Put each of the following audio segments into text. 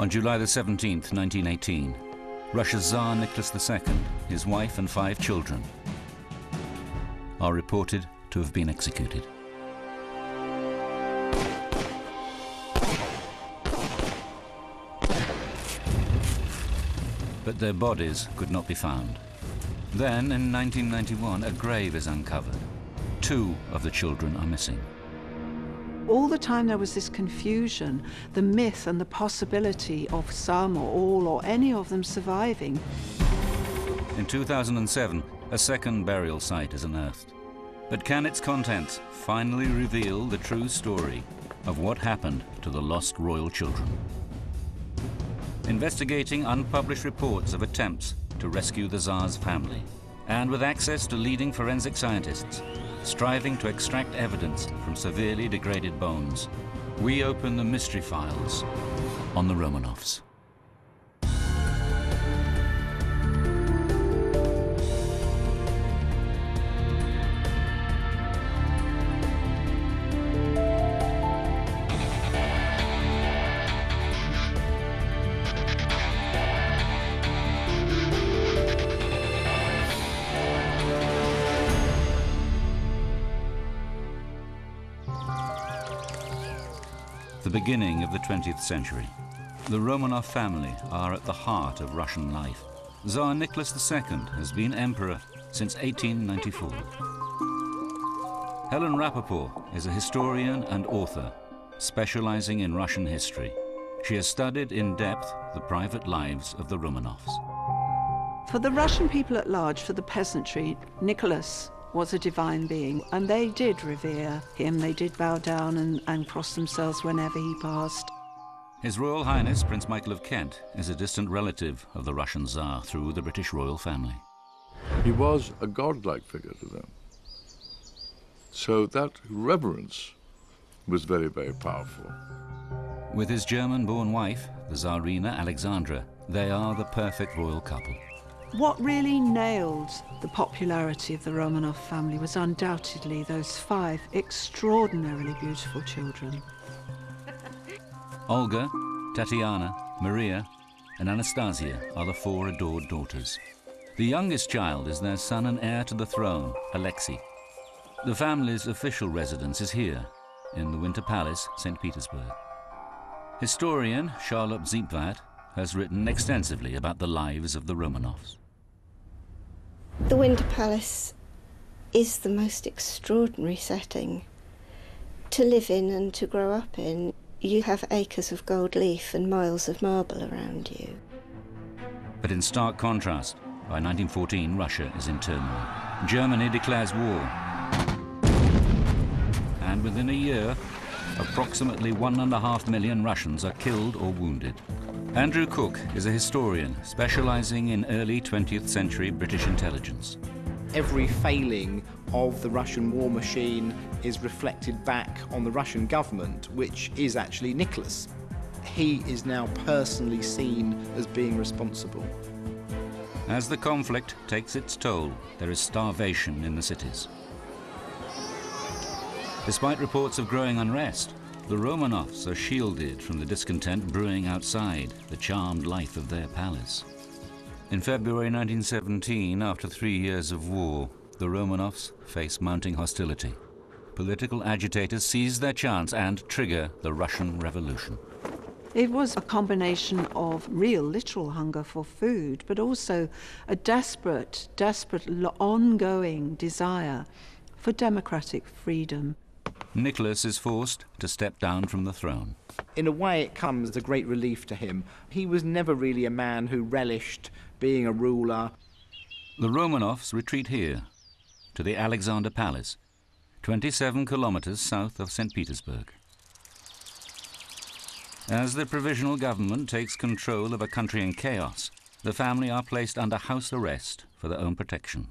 On July the 17th, 1918, Russia's Tsar Nicholas II, his wife and 5 children, are reported to have been executed. But their bodies could not be found. Then, in 1991, a grave is uncovered. 2 of the children are missing. All the time there was this confusion, the myth and the possibility of some or all or any of them surviving. In 2007, a second burial site is unearthed. But can its contents finally reveal the true story of what happened to the lost royal children? Investigating unpublished reports of attempts to rescue the Tsar's family, and with access to leading forensic scientists, striving to extract evidence from severely degraded bones, we open the mystery files on the Romanovs. The beginning of the 20th century. The Romanov family are at the heart of Russian life. Tsar Nicholas II has been emperor since 1894. Helen Rappaport is a historian and author specializing in Russian history. She has studied in depth the private lives of the Romanovs. For the Russian people at large, for the peasantry, Nicholas was a divine being, and they did revere him. They did bow down and cross themselves whenever he passed. His Royal Highness Prince Michael of Kent is a distant relative of the Russian Tsar through the British royal family. He was a godlike figure to them. So that reverence was very, very powerful. With his German-born wife, the Tsarina Alexandra, they are the perfect royal couple. What really nailed the popularity of the Romanov family was undoubtedly those 5 extraordinarily beautiful children. Olga, Tatiana, Maria, and Anastasia are the 4 adored daughters. The youngest child is their son and heir to the throne, Alexei. The family's official residence is here, in the Winter Palace, St. Petersburg. Historian Charlotte Ziepwart has written extensively about the lives of the Romanovs. The Winter Palace is the most extraordinary setting to live in and to grow up in. You have acres of gold leaf and miles of marble around you. But in stark contrast, by 1914, Russia is in turmoil. Germany declares war. And within a year, approximately 1.5 million Russians are killed or wounded. Andrew Cook is a historian specializing in early 20th century British intelligence. Every failing of the Russian war machine is reflected back on the Russian government, which is actually Nicholas. He is now personally seen as being responsible. As the conflict takes its toll, there is starvation in the cities. Despite reports of growing unrest, the Romanovs are shielded from the discontent brewing outside the charmed life of their palace. In February 1917, after 3 years of war, the Romanovs face mounting hostility. Political agitators seize their chance and trigger the Russian Revolution. It was a combination of real, literal hunger for food, but also a desperate, ongoing desire for democratic freedom. Nicholas is forced to step down from the throne. In a way, it comes as a great relief to him. He was never really a man who relished being a ruler. The Romanovs retreat here, to the Alexander Palace, 27 kilometers south of St. Petersburg. As the provisional government takes control of a country in chaos, the family are placed under house arrest for their own protection.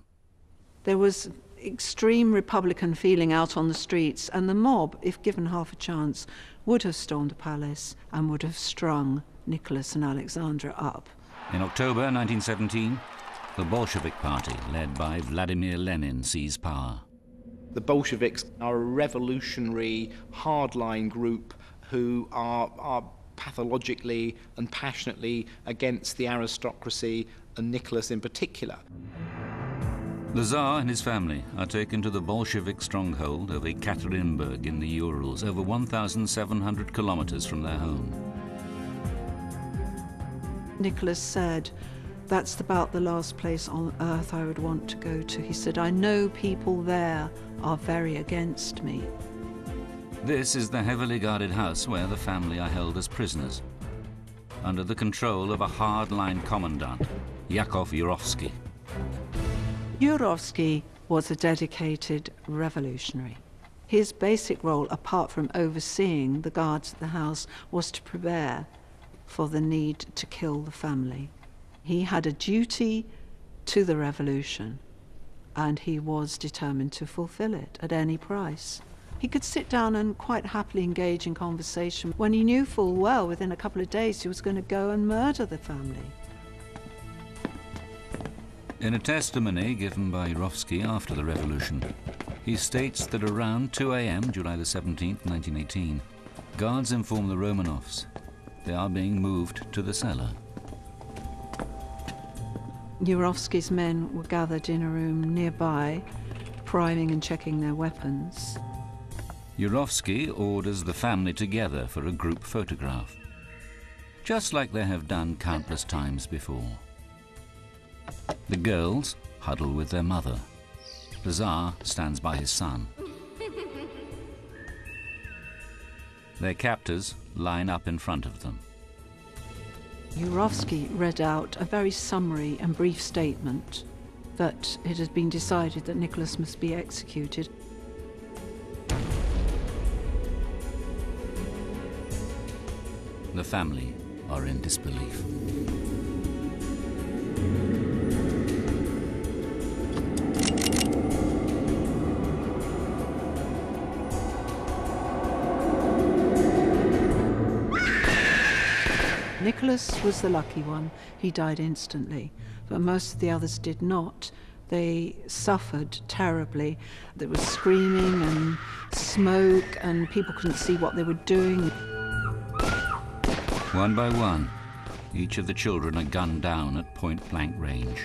There was extreme Republican feeling out on the streets, and the mob, if given half a chance, would have stormed the palace and would have strung Nicholas and Alexandra up. In October 1917, the Bolshevik Party, led by Vladimir Lenin, seized power. The Bolsheviks are a revolutionary, hardline group who are pathologically and passionately against the aristocracy and Nicholas in particular. The Tsar and his family are taken to the Bolshevik stronghold of Ekaterinburg in the Urals, over 1,700 kilometers from their home. Nicholas said, "That's about the last place on earth I would want to go to." He said, "I know people there are very against me." This is the heavily guarded house where the family are held as prisoners, under the control of a hard-line commandant, Yakov Yurovsky. Yurovsky was a dedicated revolutionary. His basic role, apart from overseeing the guards at the house, was to prepare for the need to kill the family. He had a duty to the revolution, and he was determined to fulfill it at any price. He could sit down and quite happily engage in conversation when he knew full well within a couple of days he was going to go and murder the family. In a testimony given by Yurovsky after the revolution, he states that around 2 a.m., July the 17th, 1918, guards inform the Romanovs they are being moved to the cellar. Yurovsky's men were gathered in a room nearby, priming and checking their weapons. Yurovsky orders the family together for a group photograph, just like they have done countless times before. The girls huddle with their mother. The Tsar stands by his son. Their captors line up in front of them. Yurovsky read out a very summary and brief statement that it had been decided that Nicholas must be executed. The family are in disbelief. Nicholas was the lucky one. He died instantly, but most of the others did not. They suffered terribly. There was screaming and smoke, and people couldn't see what they were doing. One by one, each of the children are gunned down at point-blank range.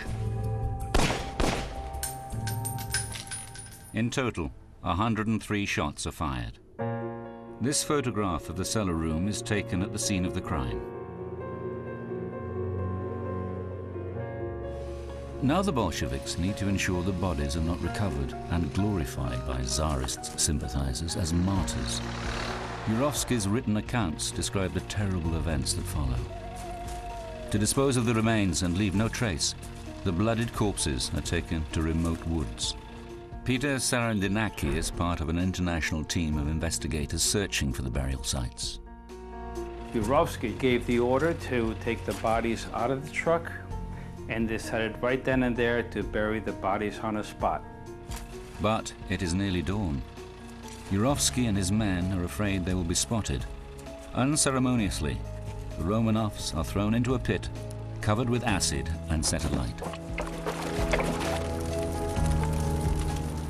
In total, 103 shots are fired. This photograph of the cellar room is taken at the scene of the crime. Now the Bolsheviks need to ensure the bodies are not recovered and glorified by Tsarist sympathizers as martyrs. Yurovsky's written accounts describe the terrible events that follow. To dispose of the remains and leave no trace, the bloodied corpses are taken to remote woods. Peter Sarandinaki is part of an international team of investigators searching for the burial sites. Yurovsky gave the order to take the bodies out of the truck and decided right then and there to bury the bodies on a spot. But it is nearly dawn. Yurovsky and his men are afraid they will be spotted. Unceremoniously, the Romanovs are thrown into a pit, covered with acid and set alight.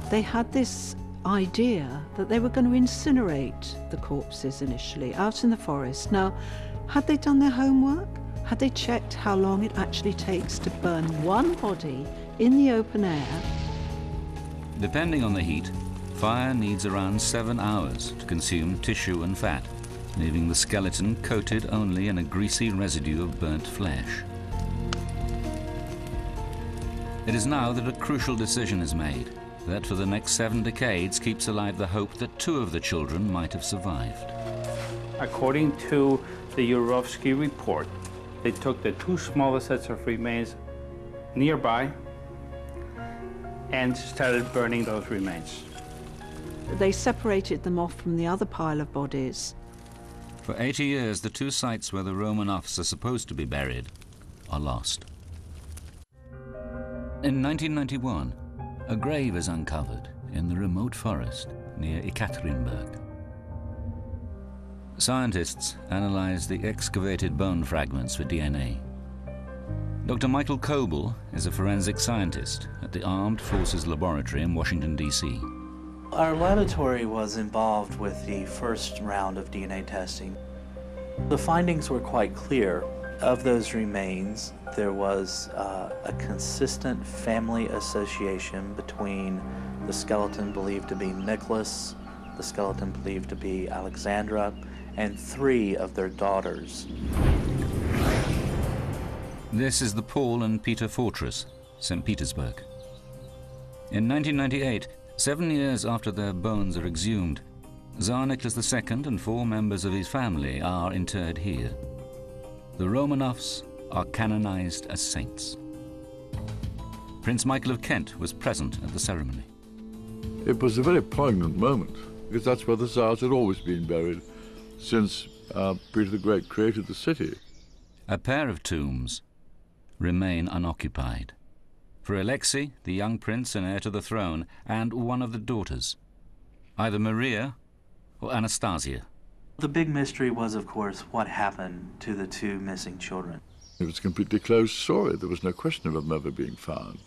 They had this idea that they were going to incinerate the corpses initially out in the forest. Now, had they done their homework? Had they checked how long it actually takes to burn one body in the open air? Depending on the heat, fire needs around 7 hours to consume tissue and fat, leaving the skeleton coated only in a greasy residue of burnt flesh. It is now that a crucial decision is made that for the next 7 decades keeps alive the hope that 2 of the children might have survived. According to the Yurovsky report, they took the 2 smallest sets of remains nearby and started burning those remains. They separated them off from the other pile of bodies. For 80 years, the 2 sites where the Romanovs are supposed to be buried are lost. In 1991, a grave is uncovered in the remote forest near Ekaterinburg. Scientists analyze the excavated bone fragments for DNA. Dr. Michael Coble is a forensic scientist at the Armed Forces Laboratory in Washington, D.C. Our laboratory was involved with the first round of DNA testing. The findings were quite clear. Of those remains, there was a consistent family association between the skeleton believed to be Nicholas, the skeleton believed to be Alexandra, and 3 of their daughters. This is the Paul and Peter Fortress, St. Petersburg. In 1998, 7 years after their bones are exhumed, Tsar Nicholas II and 4 members of his family are interred here. The Romanovs are canonized as saints. Prince Michael of Kent was present at the ceremony. It was a very poignant moment, because that's where the Tsars had always been buried since Peter the Great created the city. A pair of tombs remain unoccupied. For Alexei, the young prince and heir to the throne, and one of the daughters, either Maria or Anastasia. The big mystery was, of course, what happened to the 2 missing children. It was a completely closed story. There was no question of them ever being found.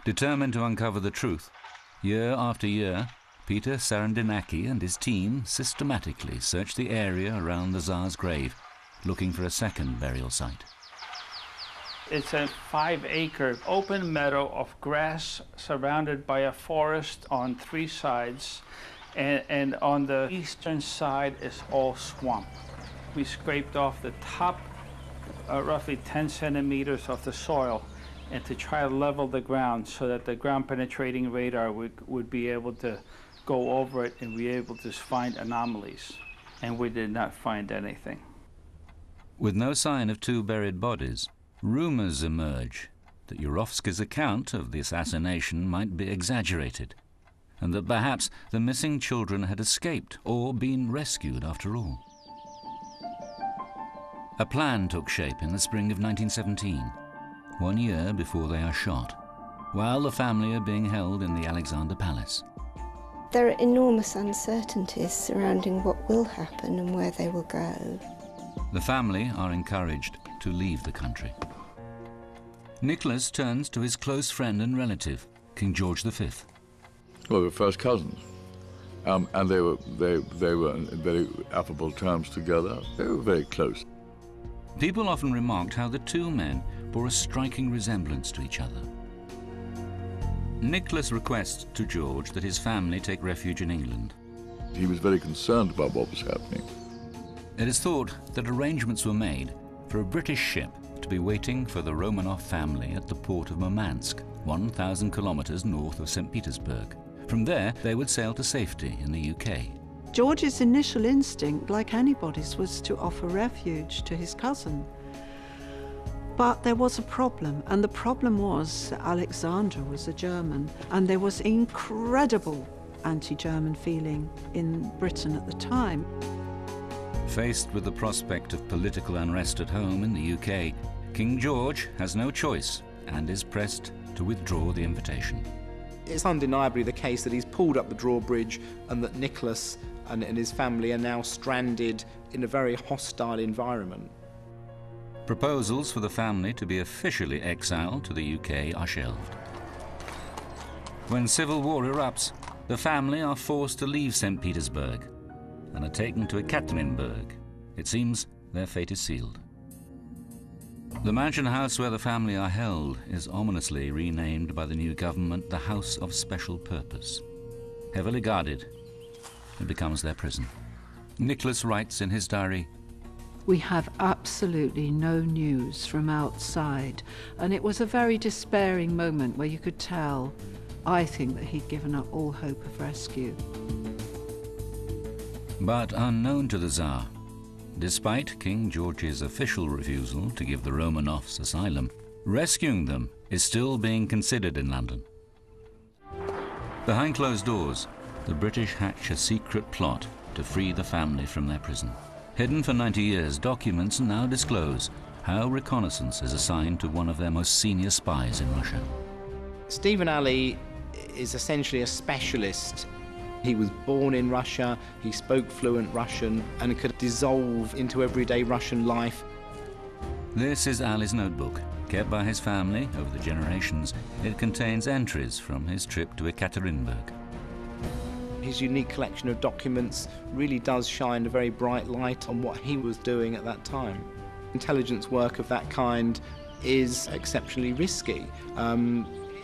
Determined to uncover the truth, year after year, Peter Sarandinaki and his team systematically searched the area around the Tsar's grave, looking for a second burial site. It's a 5-acre open meadow of grass surrounded by a forest on 3 sides. And on the eastern side is all swamp. We scraped off the top, roughly 10 centimeters of the soil, and to try to level the ground so that the ground penetrating radar would be able to go over it and be able to find anomalies. And we did not find anything. With no sign of 2 buried bodies, rumors emerge that Yurovsky's account of the assassination might be exaggerated, and that perhaps the missing children had escaped or been rescued after all. A plan took shape in the spring of 1917, 1 year before they are shot, while the family are being held in the Alexander Palace. There are enormous uncertainties surrounding what will happen and where they will go. The family are encouraged to leave the country. Nicholas turns to his close friend and relative, King George V. Well, they were first cousins, and they were in very affable terms together. They were very close. People often remarked how the 2 men bore a striking resemblance to each other. Nicholas requests to George that his family take refuge in England. He was very concerned about what was happening. It is thought that arrangements were made for a British ship to be waiting for the Romanov family at the port of Murmansk, 1,000 kilometers north of St. Petersburg. From there, they would sail to safety in the UK. George's initial instinct, like anybody's, was to offer refuge to his cousin. But there was a problem, and the problem was that Alexandra was a German, and there was incredible anti-German feeling in Britain at the time. Faced with the prospect of political unrest at home in the UK, King George has no choice and is pressed to withdraw the invitation. It's undeniably the case that he's pulled up the drawbridge and that Nicholas and his family are now stranded in a very hostile environment. Proposals for the family to be officially exiled to the UK are shelved. When civil war erupts, the family are forced to leave St. Petersburg and are taken to Ekaterinburg. It seems their fate is sealed. The mansion house where the family are held is ominously renamed by the new government the House of Special Purpose. Heavily guarded, it becomes their prison. Nicholas writes in his diary, We have absolutely no news from outside, and it was a very despairing moment where you could tell, I think, that he'd given up all hope of rescue. But unknown to the Tsar, despite King George's official refusal to give the Romanovs asylum, rescuing them is still being considered in London. Behind closed doors, the British hatch a secret plot to free the family from their prison. Hidden for 90 years, documents now disclose how reconnaissance is assigned to one of their most senior spies in Russia. Stephen Alley is essentially a specialist. He was born in Russia, he spoke fluent Russian and could dissolve into everyday Russian life. This is Alley's notebook. Kept by his family over the generations, it contains entries from his trip to Ekaterinburg. His unique collection of documents really does shine a very bright light on what he was doing at that time. Intelligence work of that kind is exceptionally risky.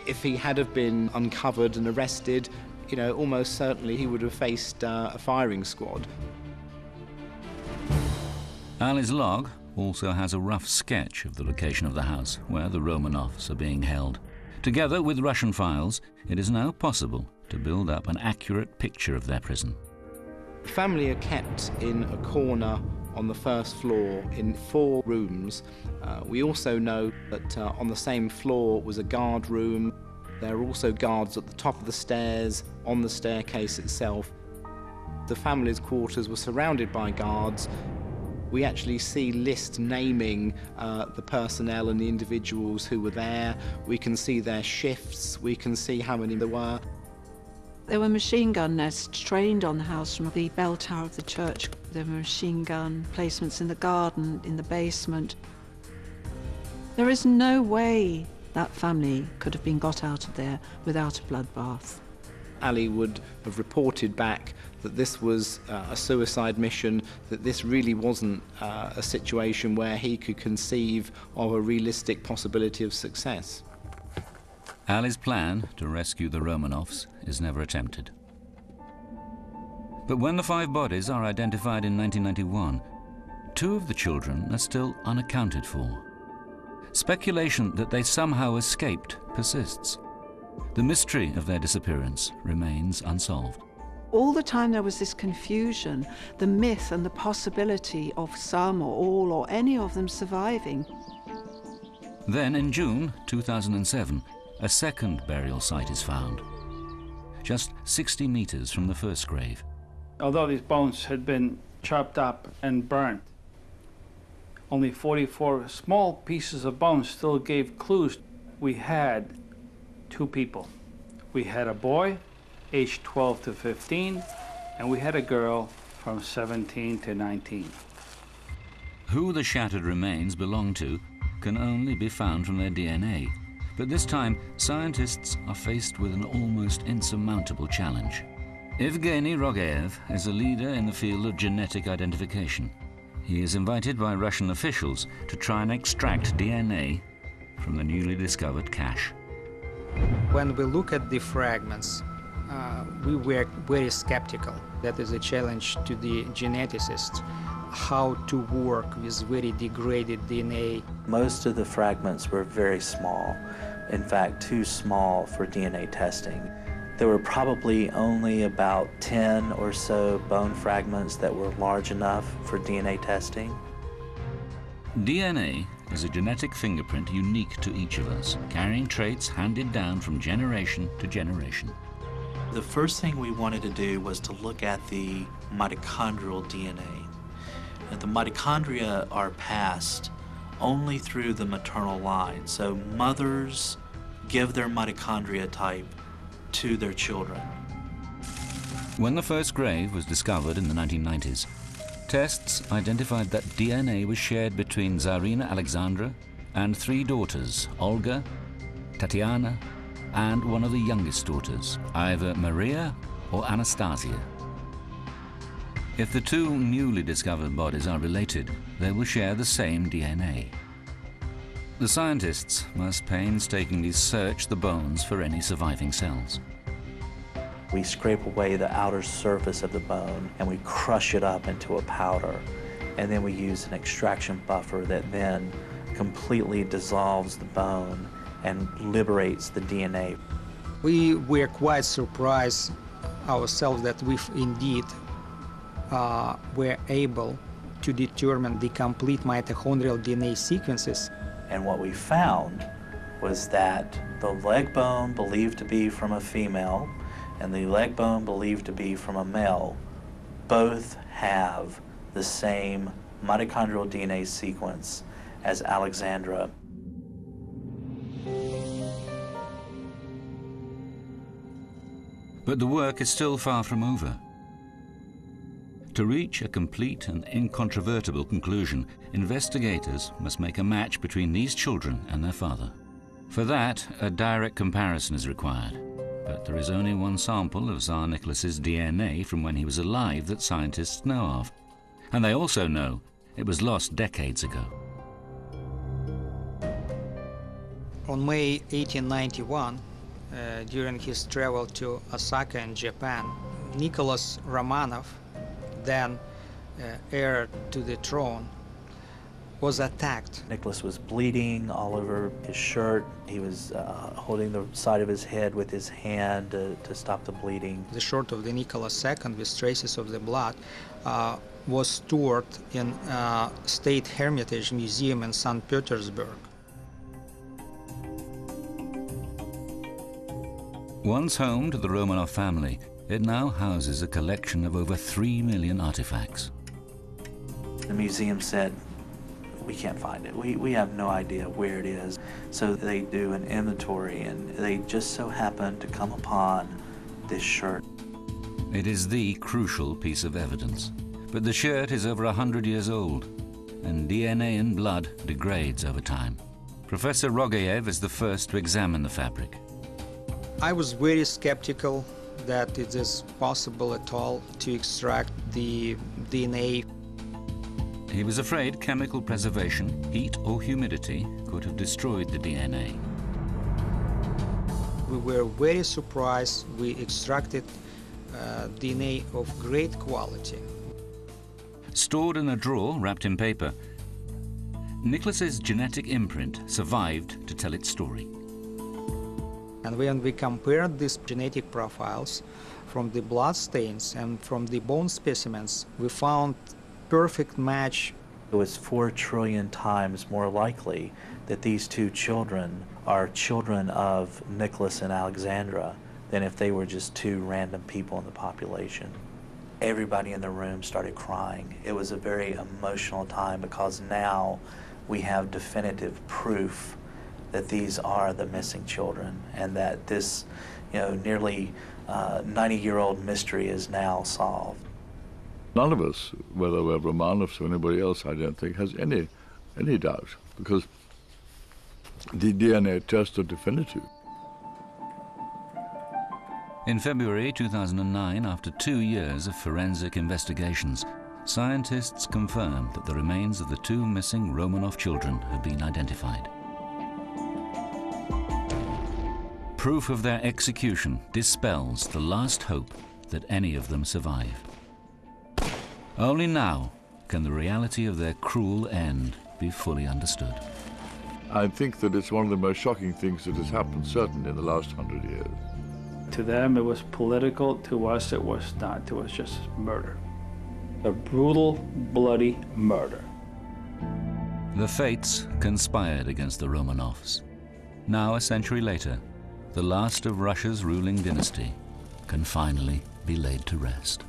If he had have been uncovered and arrested, you know, almost certainly he would have faced a firing squad. Ali's log also has a rough sketch of the location of the house where the Romanovs are being held. Together with Russian files, it is now possible to build up an accurate picture of their prison. The family are kept in a corner on the first floor in 4 rooms. We also know that on the same floor was a guard room. There are also guards at the top of the stairs, on the staircase itself. The family's quarters were surrounded by guards. We actually see lists naming the personnel and the individuals who were there. We can see their shifts. We can see how many there were. There were machine gun nests trained on the house from the bell tower of the church. There were machine gun placements in the garden, in the basement. There is no way that family could have been got out of there without a bloodbath. Ali would have reported back that this was a suicide mission, that this really wasn't a situation where he could conceive of a realistic possibility of success. Ali's plan to rescue the Romanovs is never attempted. But when the 5 bodies are identified in 1991, 2 of the children are still unaccounted for. Speculation that they somehow escaped persists. The mystery of their disappearance remains unsolved. All the time there was this confusion, the myth and the possibility of some or all or any of them surviving. Then in June 2007, a second burial site is found, just 60 meters from the first grave. Although these bones had been chopped up and burnt, only 44 small pieces of bone still gave clues. We had 2 people. We had a boy, aged 12 to 15, and we had a girl from 17 to 19. Who the shattered remains belong to can only be found from their DNA. But this time, scientists are faced with an almost insurmountable challenge. Evgeny Rogeyev is a leader in the field of genetic identification. He is invited by Russian officials to try and extract DNA from the newly discovered cache. When we look at the fragments, we were very skeptical. That is a challenge to the geneticists, how to work with very degraded DNA. Most of the fragments were very small, in fact, too small for DNA testing. There were probably only about 10 or so bone fragments that were large enough for DNA testing. DNA is a genetic fingerprint unique to each of us, carrying traits handed down from generation to generation. The first thing we wanted to do was to look at the mitochondrial DNA. The mitochondria are passed only through the maternal line, so mothers give their mitochondria type to their children. When the first grave was discovered in the 1990s, tests identified that DNA was shared between Tsarina Alexandra and 3 daughters, Olga, Tatiana, and one of the youngest daughters, either Maria or Anastasia. If the 2 newly discovered bodies are related, they will share the same DNA. The scientists must painstakingly search the bones for any surviving cells. We scrape away the outer surface of the bone and we crush it up into a powder. And then we use an extraction buffer that then completely dissolves the bone and liberates the DNA. We were quite surprised ourselves that we indeed were able to determine the complete mitochondrial DNA sequences. And what we found was that the leg bone believed to be from a female and the leg bone believed to be from a male both have the same mitochondrial DNA sequence as Alexandra. But the work is still far from over. To reach a complete and incontrovertible conclusion, investigators must make a match between these children and their father. For that, a direct comparison is required. But there is only one sample of Tsar Nicholas's DNA from when he was alive that scientists know of. And they also know it was lost decades ago. On May 1891, during his travel to Osaka in Japan, Nicholas Romanov, then heir to the throne, was attacked. Nicholas was bleeding all over his shirt. He was holding the side of his head with his hand to stop the bleeding. The shirt of the Nicholas II with traces of the blood was stored in State Hermitage Museum in St. Petersburg. Once home to the Romanov family, it now houses a collection of over 3 million artifacts. The museum said, we can't find it. We have no idea where it is. So they do an inventory, and they just so happen to come upon this shirt. It is the crucial piece of evidence. But the shirt is over 100 years old, and DNA in blood degrades over time. Professor Rogayev is the first to examine the fabric. I was very skeptical that it is possible at all to extract the DNA. He was afraid chemical preservation, heat or humidity could have destroyed the DNA. We were very surprised. We extracted DNA of great quality. Stored in a drawer wrapped in paper, Nicholas's genetic imprint survived to tell its story. And when we compared these genetic profiles from the blood stains and from the bone specimens, we found perfect match. It was 4 trillion times more likely that these two children are children of Nicholas and Alexandra than if they were just 2 random people in the population. Everybody in the room started crying. It was a very emotional time because now we have definitive proof that these are the missing children and that this, nearly 90-year-old mystery is now solved. None of us, whether we're Romanovs or anybody else, I don't think, has any doubt, because the DNA tests are definitive. In February 2009, after 2 years of forensic investigations, scientists confirmed that the remains of the 2 missing Romanov children have been identified. Proof of their execution dispels the last hope that any of them survive. Only now can the reality of their cruel end be fully understood. I think that it's one of the most shocking things that has happened, certainly in the last 100 years. To them, it was political. To us, it was not. It was just murder. A brutal, bloody murder. The fates conspired against the Romanovs. Now, a century later, the last of Russia's ruling dynasty can finally be laid to rest.